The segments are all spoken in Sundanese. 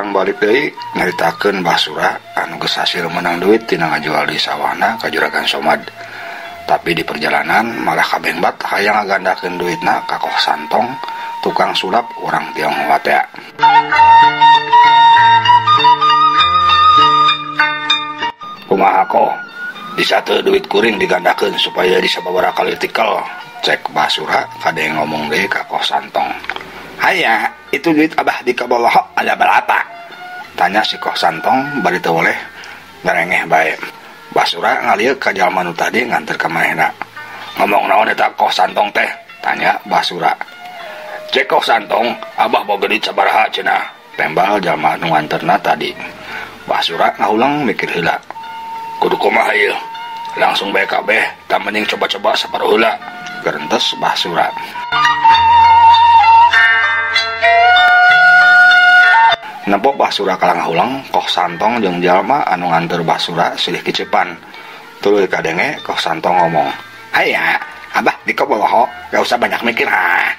tukang balik deui nyaritakeun Basura anu geus hasil menang duit tina ngajual di sawahna ka Juragan Somad. Tapi di perjalanan malah kabengbat hayang ngagandakeun duitna ka Koh Santong, tukang sulap urang Tionghoa teh. Kumaha Koh? Bisa teu duit kuring digandakeun supaya disababaraha kali tikel, cek Basura kadeng ngomong deui ka Koh Santong. Haya, itu duit abah dikabolohok ada berapa? Tanya si Koh Santong bari teu boleh ngarengeh bae. Basura ngalieu ka jalma nu tadi nganter ka manehna. Ngomong naon eta Koh Santong teh? Tanya Basura. Cek Koh Santong, abah boga duit sabaraha cenah? Tembal jalma nu nganterna tadi. Basura ngahulang mikir heula. Kudu kumaha ieu? Langsung bae kabeh, tah mending coba-coba saparuh heula. Gerentes Basura. Nempok Basura kalang ulang, Koh Santong jeung jalma anu nganter Basura silih kicepan. Tuluy kadenge Koh Santong ngomong, "Haya, abah dikabolohok, gak usah banyak mikir ha.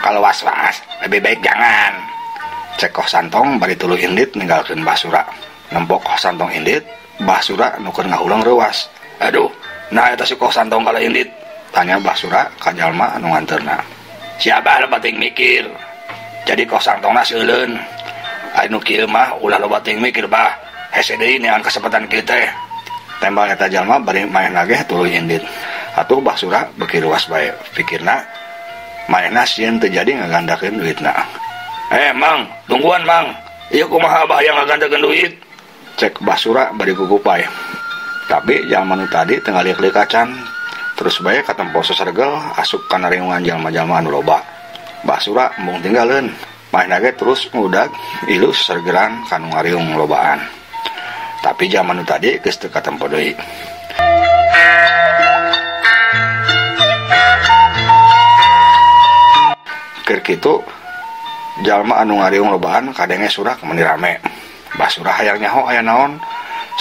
Kalau was-was, lebih baik jangan." Cek Koh Santong bari tuluy indit ninggalkeun Basura. Nempok Koh Santong indit, Basura nukeun ngahulang reuas. "Aduh, nah eta si Koh Santong kala indit?" Tanya Basura ka jalma anu nganterna. "Si abah penting mikir. Jadi Koh Santongna seuleun. Anu kieu mah ulah loba teuing mikir bah. Hese deui neangan kasempatan kieu teh." Tembal eta jalma bari maen lagi tuluy indit. Atuh Basura beuki ruas bae. Pikirna manehna sieun teu jadi ngagandakeun duitna. Mang, tungguan Mang. Ieu kumaha abah yang ngagandakeun duit?" Cek Basura bari gugupay. Tapi jalma nu tadi teu ngaliek-liek acan. Terus bae katempo sasergel asup kana ringungan jalma-jalma anu loba. Basura embung tinggalin. Main lagi terus ngudag ilus sergeran kanu ngariung lobaan. Tapi zaman nu tadi geus teu katempo deui. Keur kitu jalma anu ngariung lobaan kadenge surak meni rame. Basura hayang nyaho aya naon,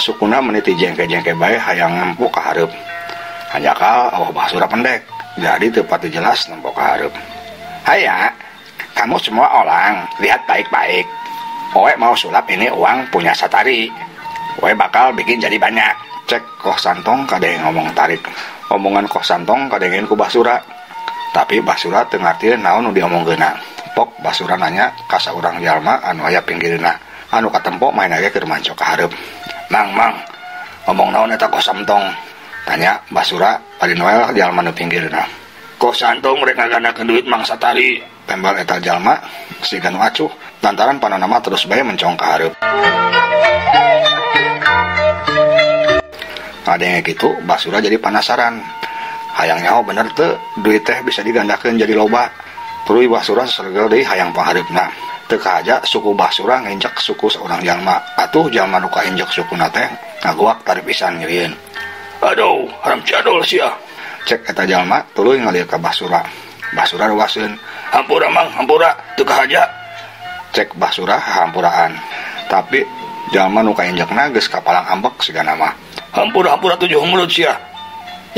sukuna meniti jengke-jengke bae hayang nempo ka hareup. Hanjakal awah Basura pendek, jadi teu pati jelas nempo ka hareup. "Haya, kamu semua orang, lihat baik-baik. Oe mau sulap ini uang punya Satari. Oe bakal bikin jadi banyak." Cek Koh Santong kadeng ngomong tarik. Omongan Koh Santong kadengin ku Basura. Tapi Basura teu ngartieun naon nu diomongkeunna. Pok Basura nanya ka saurang jalma anu aya pinggirna, anu katempo main age keur mancok ka hareup. Mang, ngomong naon eta Koh Santong?" Tanya Basura bari noel jalma nu pinggirna. "Koh Santong rek ngagandakeun duit Mang Satari." Tembal eta jalma siga nu acuh lantaran pananama terus bae mencong ka hareup. Kadenge kitu Basura jadi penasaran. Hayang nyaho bener teu duit teh bisa digandakeun jadi loba. Tuluy Basura sasergel deui hayang pangareupna. Teu kahaja suku Basura nginjek suku saurang jalma. Atuh jalma nu kainjek sukuna teh ngaguak tari pisan nyerieun. "Aduh, haram jadol sia." Cek eta jalma tuluy ngalieu ka Basura. Basura ruaskeun, "Hampura Mang, hampura, teu kahaja." Cek Basura hampuraan. Tapi jalma nu kainjekna geus kapalang ambek sigana mah. "Hampura 7 mulut sia.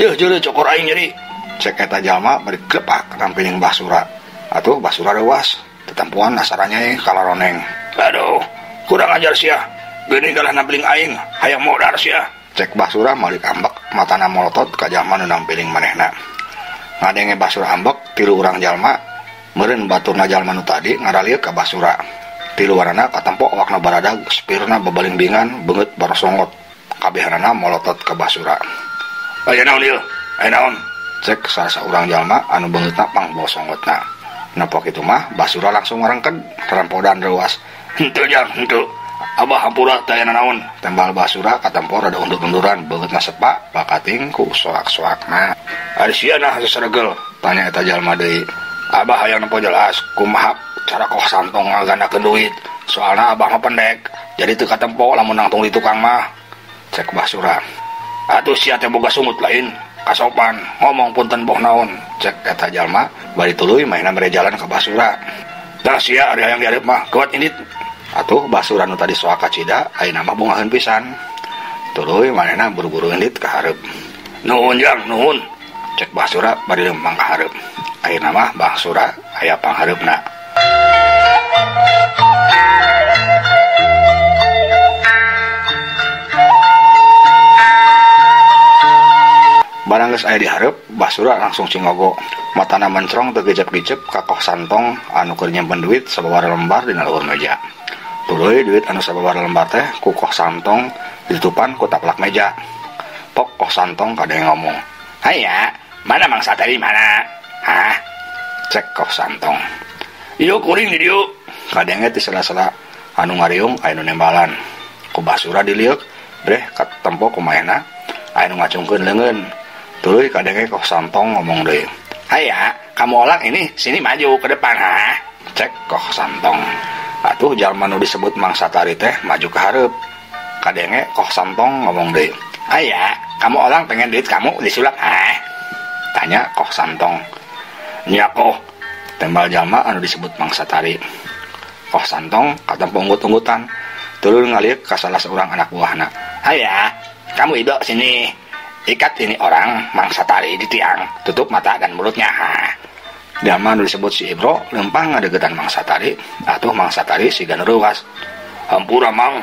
Yeuh jeuleuh cokor aing nyeri." Cek eta jalma bari glepak nampiling Basura. Atuh Basura reuas, tetempuan asaranya kalaroneng. "Aduh, kurang ajar sia. Geuning kalah nampiling aing, hayang modar sia." Cek Basura malik ambek, matana molotot ka jalma nu nampiling manehna. Ngadenge Basura ambek, tilu urang jalma meureun baturna jalma nu tadi ngaralieu ka Basura. Tiluarana katempo awakna baradag, spirna bebalingbingan, beungeut barsongot. Kabehanana molotot ka Basura. "Aya naon ieu? Aya naon?" Cek salah urang jalma anu beungeutna pangbosongotna. Napa kitu mah Basura langsung ngarengked rampodan reuas. "Henteu jang, henteu. Abah hampura teh aya naon?" Tembal Basura katempo rada undur-unduran, beungeutna sepa bakating ku soak-soakna. "Ari sia nah sasergel?" Tanya eta jalma deui. "Abah hayang nempo jelas kumaha cara Koh Santong ngagandakeun duit. Soalna abah mah pendek, jadi teu katempo lamun nangtung di tukang mah." Cek Basura. "Atuh sia teh boga sungut lain, kasopan, ngomong punten boh naon." Cek eta jalma bari tuluy maena mere jalan ka Basura. "Tah sia ari hayang diareup mah, kuat indit." Atuh Basura nu tadi soak kacida ayeuna mah bungaheun pisan. Tuluy manehna buru-buru indit ka hareup. "Nuhun jang, nuhun." Cek Basura bari lempang ka hareup. Ayeuna mah Basura aya panghareupna. aya di hareup Basura langsung cingogo matana mencrong teu gejep-gejep ka Koh Santong anu keur nyimpen duit sababaraha lembar dina luhur meja. Tuluy duit anu sababaraha lembar teh ku Koh Santong ditutupan ku taplak meja. Pok Koh Santong kadang ngomong, "Haya, mana Mang Satari mana?" "Hah?" cek Koh Santong. "Ieu kuring di dieu." Kadenge ti sela-sela anu ngariung aya nu nembalan. Ku Basura diliuk, breh katempo kumaha aya nu ngacungkeun leungeun. Tuluy kadenge Koh Santong ngomong deui, "Haya, kamu orang ini sini maju ke depan ha." Cek Koh Santong. Atuh jalma nu disebut Mang Satari teh maju ke hareup. Kadenge Koh Santong ngomong deui, "Aya, kamu orang pengen duit kamu disulap ha?" Tanya Koh Santong. "Nya Koh," tembal jalma anu disebut Mang Satari. Koh Santong katempo unggut-unggutan, tuluy ngaliuk ka salah seorang anak buahna. "Aya, kamu ido sini. Ikat ini orang Mang Satari di tiang, tutup mata dan mulutnya ha." Jalma anu disebut si Ibro lempang ngadegetan Mang Satari, atuh Mang Satari siga neurewas. "Hampura Mang,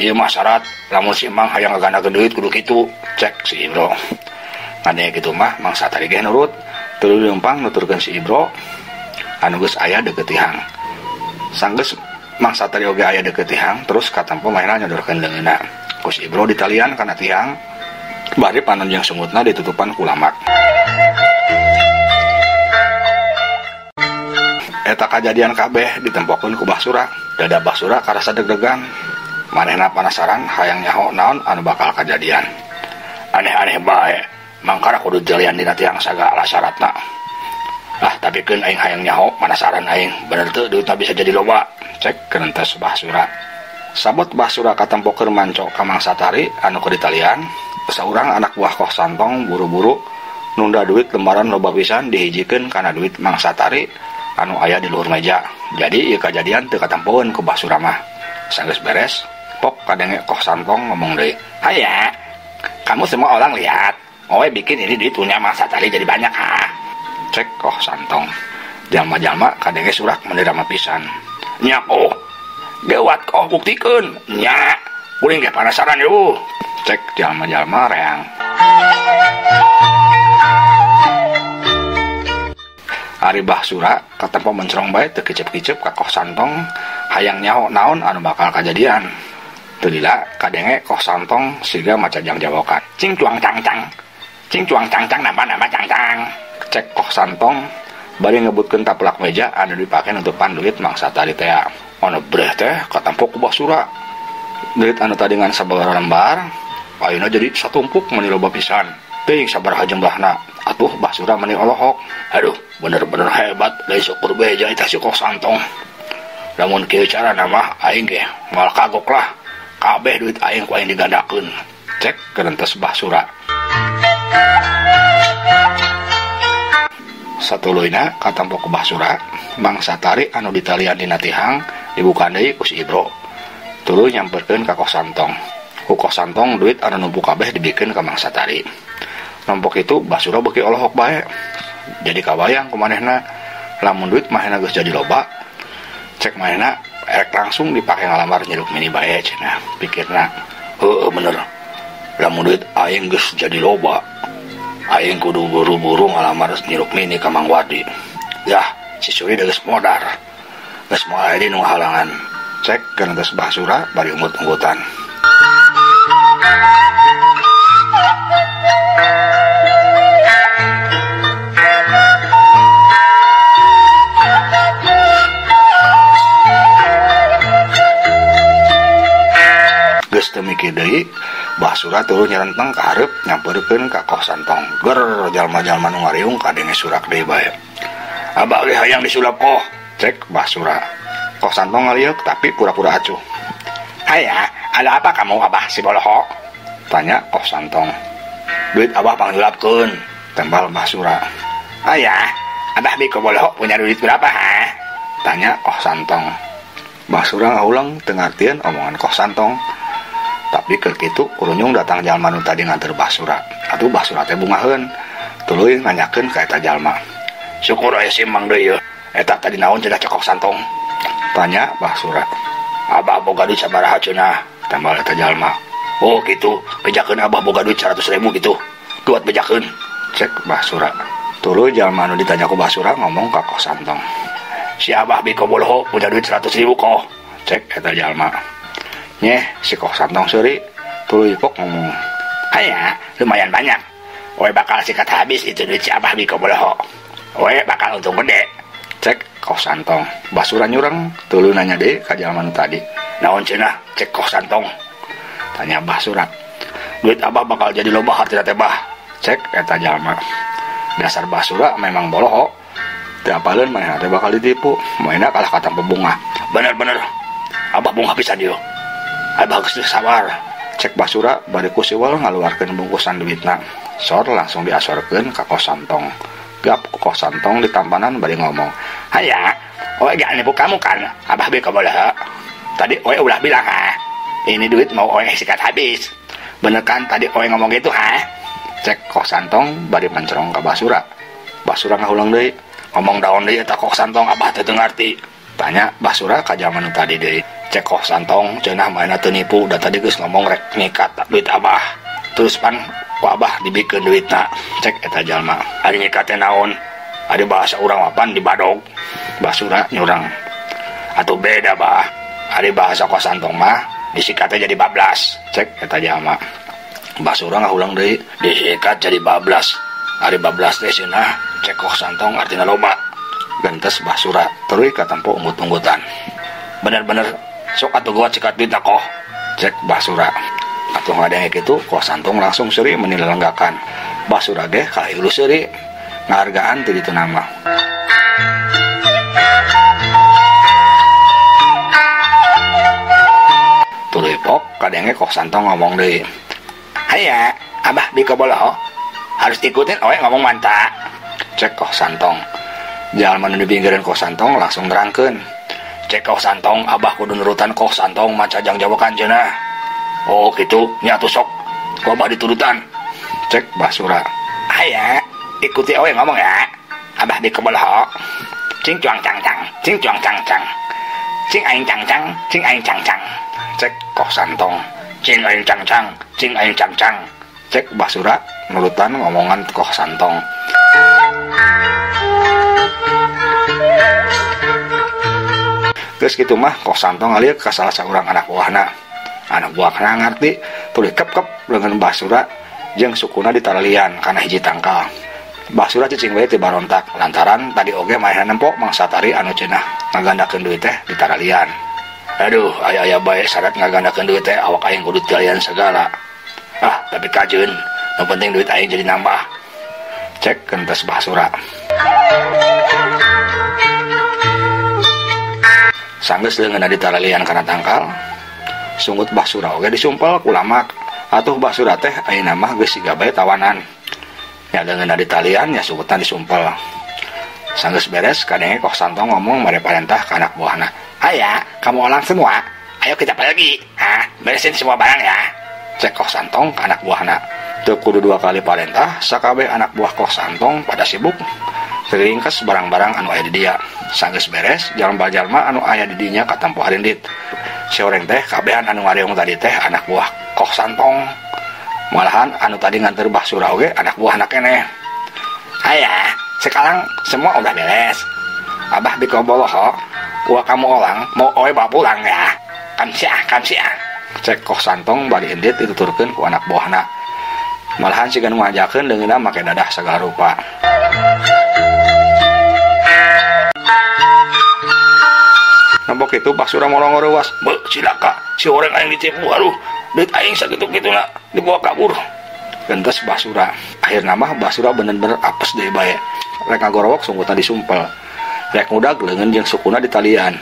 ieu mah syarat lamun si Mang hayang ngaganakeun duit kudu kitu," cek si Ibro. Kadenge kitu mah Mang Satari ge nurut, tuluy lempang nuturkeun si Ibro anu geus aya deukeut tihang. Sanggeus Mang Satari oge aya deukeut tihang, terus katempo maena nyodorkeun leungeunna. Ku si Ibro ditalian kana tihang, bari panon jeung sungutna ditutupan ku lamak. Eta kajadian kabeh ditempokeun ku Basura. Dada Basura karasa deg-degan. Manehna penasaran hayang nyaho naon anu bakal kajadian. Aneh-aneh bae, mangkara kudu jalian dina tiang sagala syaratna. "Ah, tapi keun aing hayang nyaho, penasaran aing, bener teu duitna bisa jadi loba?" cek kerentas Basura. Sabot Basura katempo keur manco ka Mang Satari anu keur ditalian, saurang anak buah Koh Santong buru-buru nunda duit lembaran loba pisan dihijikeun kana duit Mang Satari anu aya di luhur meja. Jadi ieu kajadian teu katempoeun ku Basura mah. Sanggeus beres, pok kadenge Koh Santong ngomong deui, "Haya, kamu semua orang lihat, owe bikin ini duit punya Mang Satari jadi banyak ha?" cek Koh Santong. Jalma-jalma kadenge surak mendirama pisan. "Nya Koh, geuat Koh buktikeun." "Nya, kuring ge penasaran yeuh," cek jalma-jalma reang. Ari Basura katempo mencrong bae teu kicep-kicep ka Koh Santong hayang nyaho naon anu bakal kajadian. Teu lila kadenge Koh Santong siga maca jang-jawokan. "Cing cuang cang-cang. Cing cuang cang-cang nama-nama cang-cang." Cek Koh Santong bari ngebutkeun taplak meja anu dipake nutupan duit Mang Satari teh. Anu breh teh katempo ku Basura. Duit anu tadi ngan sabaraha lembar ayeuna jadi satumpuk meni loba pisan. Teuing sabaraha jumlahna. Atuh Basura meni olohok. Aduh, bener-bener hebat dari syukur beja eta si Koh Santong. Lamun kieu carana mah aing ge moal kagok lah. Kabeh duit aing ku aing digandakeun. Cek kerentas Basura. Satuluyna katempo ku Basura, Mang Satari anu ditalian dina tihang dibukaan deui ku si Ibro. Tuluy nyamperkeun ka Koh Santong. Ku Koh Santong duit anu numpuk kabeh dibikeun ka Mang Satari. Nompok itu Basura beuki olohok bae. Jadi kabayang ku manehna, lamun duit manehna geus jadi loba, cek manehna erek langsung dipake ngalamar nyeruk mini bae cenah. Pikirna, heueuh bener. Lamun duit aing geus jadi loba, aing kudu buru-buru ngalamar nyeruk mini ka Mang Wadi. Yah, si Suri geus modar. Geus moal aya di nu halangan. Cek kerentas Basura bari unggut-unggutan. Geus teu mikir deui, Basura tuluy nyarenteng ka hareup nyampeurkeun ka Koh Santong. Ger jalma-jalma nu ngariung kadenge surak deui bae. "Abah ge hayang disulap Koh," cek Basura. Koh Santong ngaliuk tapi pura-pura acuh. "Haya, ada apa kamu Abah si Boloho?" tanya Koh Santong. "Duit Abah panggilapkeun," tembal Basura. "Haya, Abah biko Boloho punya duit berapa ha?" tanya Koh Santong. Basura ngaulang teu ngartieun omongan Koh Santong. Tapi keur kitu kurunyung datang jalma nu tadi nganter Basura. Atuh Basura teh bungaheun, tuluy nanyakeun ka eta jalma. "Syukur aya si Mang deui yeuh. Eta tadi naon cenah Koh Santong?" tanya Basura. "Abah boga duit sabaraha cenah?" tambal eta jalma. "Oh kitu, bejakeun Abah boga duit 100.000 kitu. Kuat bejakeun." cek Basura. Tuluy jalma anu ditanya ku Basura ngomong ka Kos Santong. Si Abah biko boloho punya duit 100.000 kok, cek eta jalma. Nyeh si Kos Santong seuri tuluy pok ngomong. Aya lumayan banyak. Oe bakal sikat habis itu duit si Abah biko boloho. Oe bakal untung gede, cek Kos Santong. Basura nyurang tuluy nanya deui ka jalma anu tadi. Naon cenah cek Kos Santong? Tanya Basura. Duit Abah bakal jadi loba hartina teh bah, cek eta jalma. Dasar Basura memang boloho. Teu apaleun manehna teh bakal ditipu. Mainna kalah kata pebunga. Bener-bener. Abah bunga pisan dieu. Abah geus sabar. Cek Basura bari ku siwal ngaluarkeun bungkusan duitna. Sor langsung diasorkeun ka Kos Santong. Gap ku Kos Santong di tampanan bari ngomong. Haya, oe gak nipu kamu kan? Abah beko boloho. Tadi oe ulah bilang ha. Ini duit mau oe sikat habis. Bener kan tadi oe ngomong gitu ha? Cek Kos Santong bari mencerong ka Basura. Basura ngahulang deui, ngomong daon deui eta Kos Santong Abah teu ngarti. Tanya Basura ka jalma nu tadi deui. Cek Kos Santong cenah mainna teu nipu, da tadi geus ngomong rek nyikat duit Abah. Terus pan ku Abah dibikeun duitna. Cek eta jalma. Ari nyikat teh naon? Ari bahasa urang mapan dibadog. Basura nyurang. Atuh beda bah. Ari bahasa Kos Santong mah disikat jadi bablas. Cek eta jalma. Basura ngahulang deui, disikat jadi bablas. Ari bablas teh cenah cek Kos Santong artina loba. Gentes Basura tuluy katempo unggut-unggutan. Bener-bener sok atuh gua cikat duit koh, cek Basura. Atuh ngadenge kitu Kos Santong langsung seuri menilenggakan. Basura ge kahilu seuri ngahargaan ti ditu nama. Tuluy pok kadenge Kos Santong ngomong deui. Haya, Abah biko boloho. Harus ikutin oe ngomong manta. Cek Kos Santong. Jalma nu di pinggiran Kos Santong langsung nerangkeun. Cek Kos Santong, Abah kudu nurutan Kos Santong maca jang-jawakan cenah. Oh kitu, nya atuh sok. Ku Abah diturutan. Cek Basura. Haya, ikuti oe ngomong ya. Abah biko boloho. Cing cuang cang cang, cing cuang cang cang. Cing aing cang cang, cing aing cang cang. Cek Kos Santong. Cing aing cang cang, cing aing cang cang. Cek Basura nurutan ngomongan Kos Santong. Geus kitu mah Kos Santong ngalieu ka salah saurang anak buahna. Anak buahna ngarti tuluy kep-kep leungeun Basura jeung sukuna ditaralian kana hiji tangkal. Basura cicing bae ti barontak lantaran tadi oge maehna nempo mangsa tari anu cenah ngagandakeun duit teh ditaralian. Aduh, aya-aya bae syarat ngagandakeun duit teh awak aing kudu talian segala. Ah, tapi kajeun, yang penting duit aing jadi nambah. Cek gentes Basura. Sanggeus leungeunna ditaralian kana tangkal, sungut Basura oge disumpel ku lamak. Atuh Basura teh ayeuna mah geus siga bae tawanan. Nya leungeunna ditalian nya sungutna disumpel. Sanggeus beres kadenge Kos Santong ngomong mare parentah ka anak buahna. Aya, kamu olang semua. Ayo kita pergi. Beresin semua barang ya. Cek Kos Santong ke anak buahna. Teu kudu 2 kali parentah, sakabeh anak buah Kos Santong pada sibuk ringkes barang-barang anu aya di dia. Sanggeus beres, jalma-jalma anu aya di dinya katampo harindit. Saureng teh kabehan anu ngareong tadi teh anak buah Kos Santong. Malahan anu tadi nganter Basura oge anak buahna keneh. Aya, sekarang semua udah beres. Abah biko boloho. Wah kamu olang, mau oe bawa pulang ya. Kamsiah. Cek Kos Santong bari endit dituturkeun ku anak buahna. Malahan sigan ngajakeun deungeunna make dadah sagala rupa. Nambok itu Basura molong ngeurewas. Beuh cilaka, si orang aing ditipu. Aduh, duit aing sakitu-kituna dibawa kabur. Gentes Basura. Akhirna mah Basura bener-bener apes deui bae. Rek ngagorowok sungkutna disumpel. Rek ngudag leungeun jeung sukuna ditalian.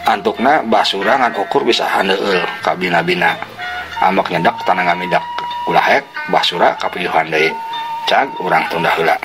Antukna Basura ngan ukur bisa handeueul ka bina-bina. Amak nyedak tanah ngamidak. Ulah hek Basura kapiyuhan deui. Cag urang tunda heula.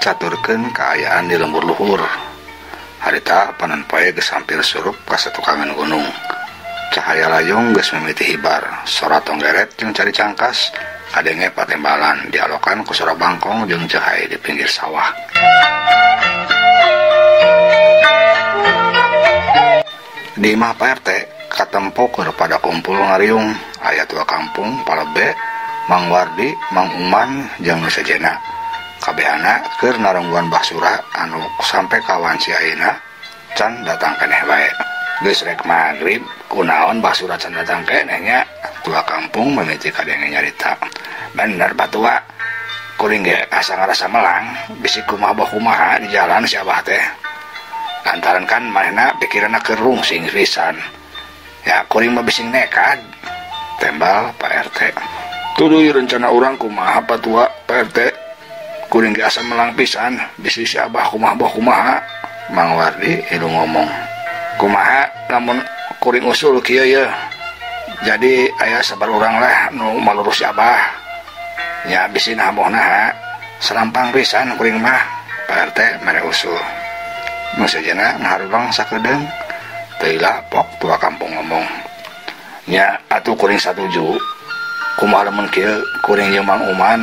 caturkeun kaayaan di lembur luhur. Harita panon poe geus hampir surup ka satukangan gunung. Cahaya layung geus mimiti hibar, sora tonggeret jeung cari cangkas kadenge patembalan dialokan ku sora bangkong jeung cahaya di pinggir sawah. Di imah Pak RT katempo keur pada kumpul ngariung aya tua kampung Palebe, Mang Wardi, Mang Uman jeung sejena. Kabehana keur narungguan basura anu sampai kawan si ayeuna can datang keneh bae. Geus rek magrib kunaon basura can datang keneh nya. Tua kampung mimiti kadenge nyarita. Bener batua. Kuring ge asa ngarasa melang bisi kumaha di jalan si abah teh. Lantaran kan manehna pikiranna keur rungsing pisan. Ya kuring mah bising nekad. Tembal Pak RT. Tuluy rencana urang kumaha batua Pak RT. Kuring ge asa melang pisan bisi si abah kumaha. Mang Wardi itu ngomong. Kumaha lamun kuring usul kieu ye. Jadi aya sabar urang lah nu malurus si abah. Ya bisi namohna selampang pisan kuring mah. Pak RT mere usul. Nu sejenna ngaharurang sakedeung. Teu lapok tua kampung ngomong. Nya atuh kuring satuju. Kumaha lamun kieu kuring jeung Mang Uman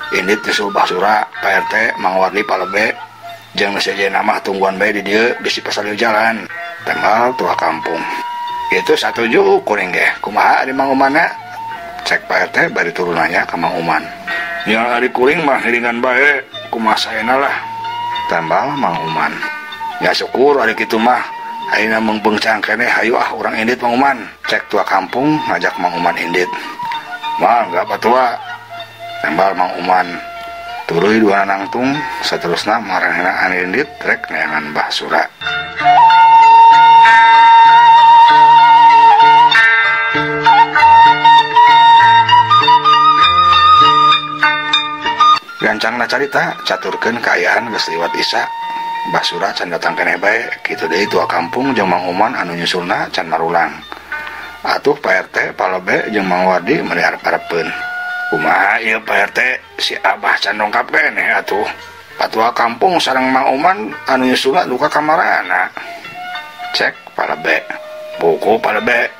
indit usul basura Pak RT Mang Wardi Palebe jeung sejenna mah tungguan bae di dieu bisi pasalieu jalan. Tembal tua kampung. Itu satuju kuring ge. Kumaha ari Mang Umanna? Cek Pak RT bari turunannya ka Mang Uman. Ya ari kuring mah hiringan bae kumaha saena lah. Tembal Mang Uman. Ya syukur ari kitu mah. Ayeuna mengbeungcang keneh hayu urang indit Mang Uman. Cek tua kampung ngajak Mang Uman indit. Mangga batua. Tembal Mang Uman. Tuluy dua nangtung saterusna maranehna anindit rek neangan basura. Gancangna carita caturkeun kaayaan geus liwat Isya. Basura can datang keneh bae kitu deui tua kampung jeung Mang Uman anu nyusulna can marulang. Atuh Pak RT Palebe jeung Mang Wardi meuli arep-arepeun. Kumaha ieu Pak RT si abah can dongkap keneh atuh. Patua kampung sareng Mang Uman anu nyusulna duka kamarana. Cek Palebe. Buku Palebe.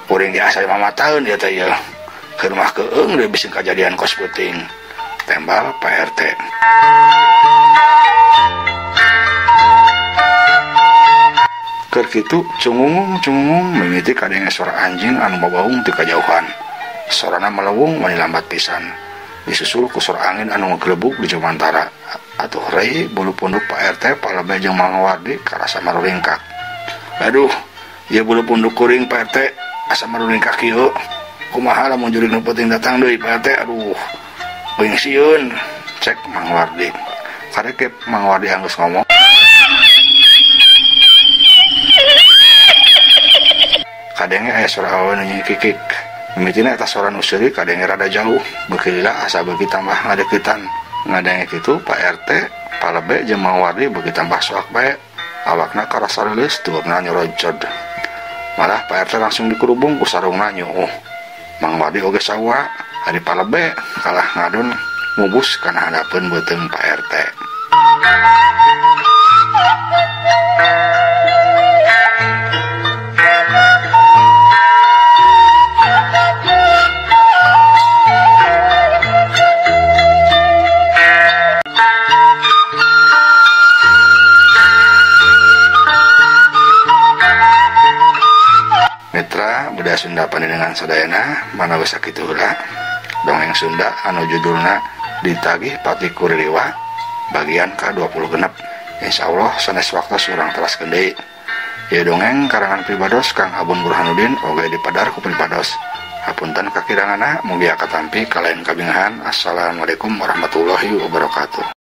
Kuring diasal 5 tahun ieu teh ieu. Keur mah keung deui bisi kajadian kos peuting. Tembal Pak RT. Keur kitu cungung mimiti kadenge suara anjing anu babaung ti kajauhan. Sorana melewung wani lambat pisan. Disusul ku suara angin anu ngeglebuk di jemantara. Atuh rei bulu punduk Pak RT Palebe jeung Mang Wardi karasa maruringkak. Aduh, ieu bulu punduk kuring Pak RT asa maruringkak kieu. Kumaha lamun jurig nu penting datang deui Pak RT. Aduh. Peuing sieun. Cek Mang Wardi. Karek Mang Wardi anggeus ngomong. Kadenge aya suara awewe nu nyikikik. Mimitina eta suara nu seuri kadenge rada jauh. Beuki lila asa beuki tambah ngadeuketan. Ngadenge kitu Pak RT Palebe jeung Mang Wardi beuki tambah soak bae. Awakna karasa leuleus tuburna nyorojod. Malah Pak RT langsung dikurubung ku sarungna nyuuh. Mang Wardi oge sawa ari Palebe kalah ngadon ngubus kana hadapeun beuteung Pak RT. Budaya Sunda panjenengan sadayana manawi sakitu heula dongeng Sunda anu judulna Ditagih Pati Kuriliwa bagian ke-26. Insyaallah sanes waktos urang teraskeun deui. Ieu dongeng karangan Pribados Kang Abun Burhanuddin oge dipadar ku Pribados. Hapunten kakiranganna mugi katampi kalayan kabingahan. Assalamualaikum warahmatullahi wabarakatuh.